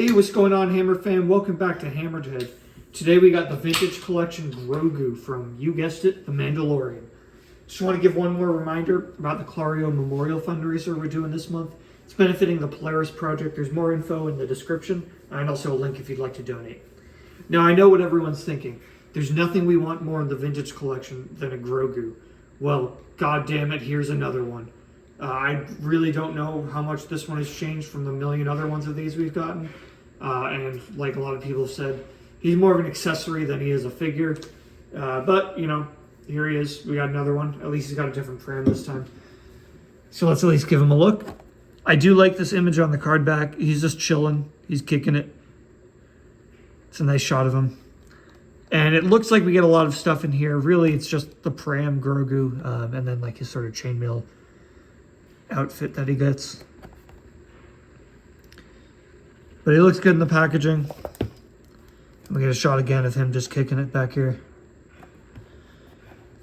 Hey, what's going on, Hammer fam? Welcome back to HammeredHead. Today we got the Vintage Collection Grogu from, you guessed it, The Mandalorian. Just want to give one more reminder about the Clario Memorial fundraiser we're doing this month. It's benefiting the Polaris Project. There's more info in the description, and also a link if you'd like to donate. Now, I know what everyone's thinking. There's nothing we want more in the Vintage Collection than a Grogu. Well, god damn it, here's another one. I really don't know how much this one has changed from the million other ones of these we've gotten. And like a lot of people have said, he's more of an accessory than he is a figure. But, you know, here he is. We got another one. At least he's got a different pram this time. So let's at least give him a look. I do like this image on the card back. He's just chilling. He's kicking it. It's a nice shot of him. And it looks like we get a lot of stuff in here. Really, it's just the pram Grogu and then like his sort of chainmail outfit that he gets. But he looks good in the packaging. We get a shot again of him just kicking it back here.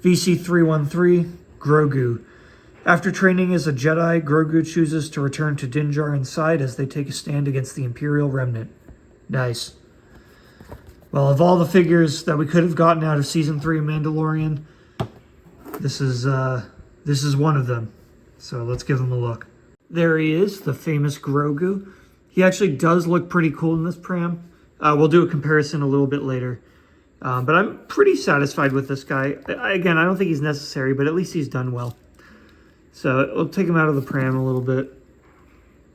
VC313 Grogu. After training as a Jedi, Grogu chooses to return to Din Djarin's side as they take a stand against the Imperial Remnant. Nice. Well, of all the figures that we could have gotten out of Season 3 of Mandalorian, this is one of them. So let's give him a look. There he is, the famous Grogu. He actually does look pretty cool in this pram. We'll do a comparison a little bit later. But I'm pretty satisfied with this guy. Again, I don't think he's necessary, but at least he's done well. So we'll take him out of the pram a little bit.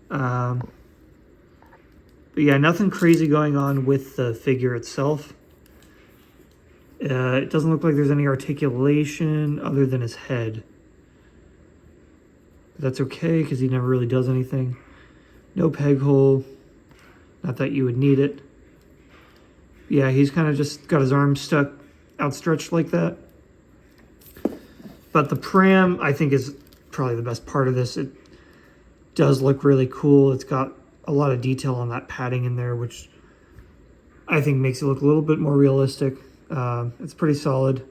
But yeah, nothing crazy going on with the figure itself. It doesn't look like there's any articulation other than his head. That's okay, because he never really does anything. No peg hole. Not that you would need it. Yeah, he's kind of just got his arms stuck, outstretched like that. But the pram, I think, is probably the best part of this. It does look really cool. It's got a lot of detail on that padding in there, which I think makes it look a little bit more realistic. It's pretty solid.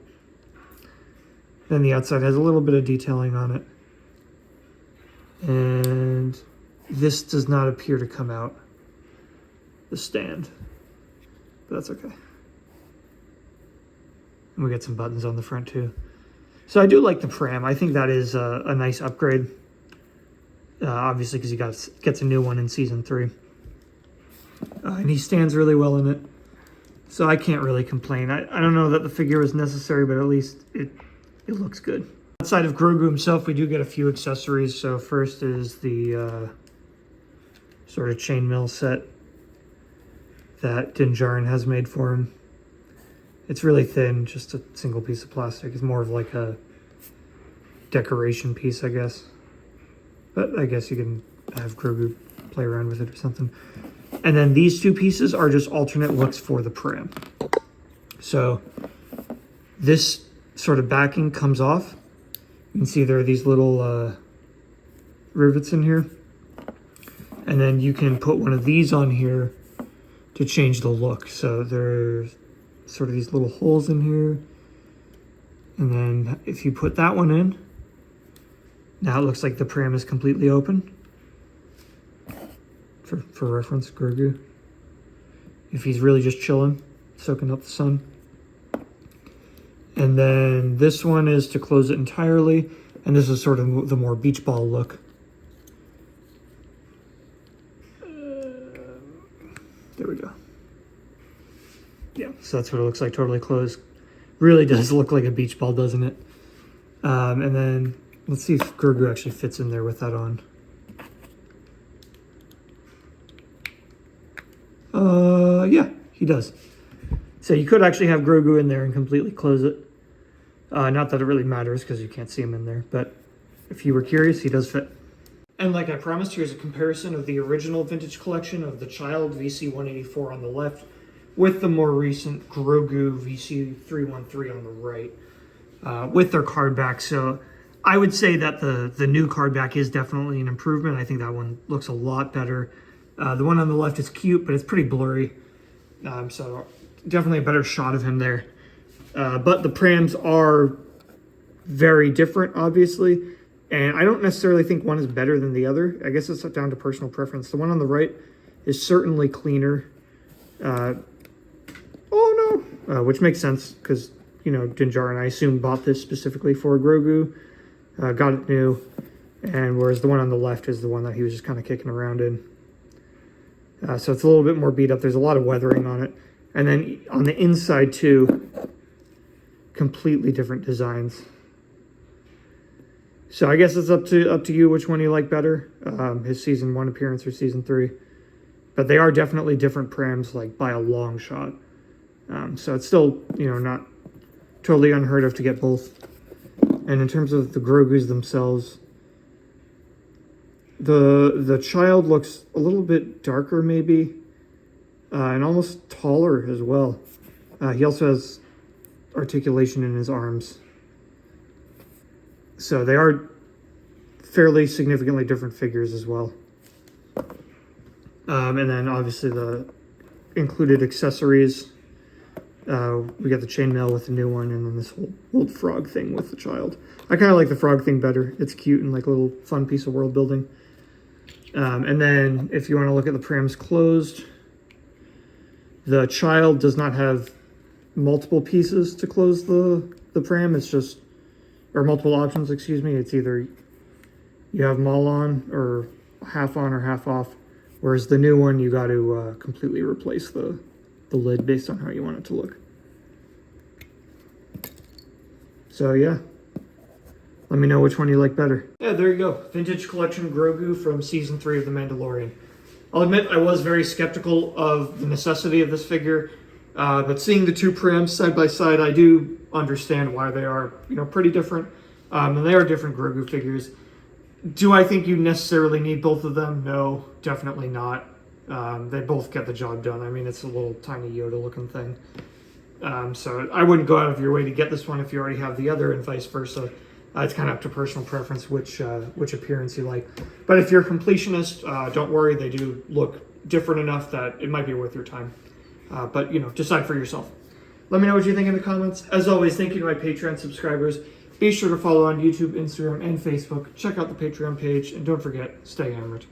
Then the outside has a little bit of detailing on it. And this does not appear to come out the stand, but that's okay. And we get some buttons on the front too. So I do like the pram. I think that is a nice upgrade. Obviously, because he gets a new one in Season 3. And he stands really well in it. So I can't really complain. I don't know that the figure is necessary, but at least it looks good. Outside of Grogu himself, we do get a few accessories. So first is the sort of chainmail set that Din Djarin has made for him. It's really thin, just a single piece of plastic. It's more of like a decoration piece, I guess. But I guess you can have Grogu play around with it or something. And then these two pieces are just alternate looks for the pram. So this sort of backing comes off. You can see there are these little rivets in here. And then you can put one of these on here to change the look. So there's sort of these little holes in here. And then if you put that one in, now it looks like the pram is completely open. For reference, Grogu. If he's really just chilling, soaking up the sun. And then this one is to close it entirely. And this is sort of the more beach ball look. There we go. Yeah, so that's what it looks like, totally closed. Really does look like a beach ball, doesn't it? And then let's see if Grogu actually fits in there with that on. Yeah, he does. So you could actually have Grogu in there and completely close it. Not that it really matters because you can't see him in there, but if you were curious, he does fit. And like I promised, here's a comparison of the original Vintage Collection of the Child VC184 on the left with the more recent Grogu VC313 on the right with their card back. So I would say that the new card back is definitely an improvement. I think that one looks a lot better. The one on the left is cute, but it's pretty blurry. So definitely a better shot of him there. But the prams are very different, obviously. And I don't necessarily think one is better than the other. I guess it's down to personal preference. The one on the right is certainly cleaner. Oh no, which makes sense because, you know, Din Djarin, I assume, bought this specifically for Grogu, got it new, and whereas the one on the left is the one that he was just kind of kicking around in. So it's a little bit more beat up. There's a lot of weathering on it. And then on the inside too, completely different designs. So I guess it's up to you which one you like better, his season 1 appearance or season 3. But they are definitely different prams, like by a long shot. So it's still, you know, not totally unheard of to get both. And in terms of the Grogus themselves, the child looks a little bit darker maybe, and almost taller as well. He also has articulation in his arms. So they are fairly significantly different figures as well. And then obviously the included accessories. We got the chainmail with the new one, and then this whole old frog thing with the child. I kind of like the frog thing better. It's cute and like a little fun piece of world building. And then if you want to look at the prams closed, the child does not have multiple pieces to close the pram. It's just, or multiple options, excuse me. It's either you have them all on or half off. Whereas the new one, you got to completely replace the lid based on how you want it to look. So yeah, let me know which one you like better. Yeah, there you go. Vintage Collection Grogu from Season 3 of The Mandalorian. I'll admit I was very skeptical of the necessity of this figure, but seeing the two prams side by side, I do understand why they are, you know, pretty different. And they are different Grogu figures. Do I think you necessarily need both of them? No, definitely not. They both get the job done. I mean, it's a little tiny Yoda looking thing. So I wouldn't go out of your way to get this one if you already have the other, and vice versa. It's kind of up to personal preference which appearance you like. But if you're a completionist, don't worry. They do look different enough that it might be worth your time. But, you know, decide for yourself. Let me know what you think in the comments. As always, thank you to my Patreon subscribers. Be sure to follow on YouTube, Instagram, and Facebook. Check out the Patreon page. And don't forget, stay hammered.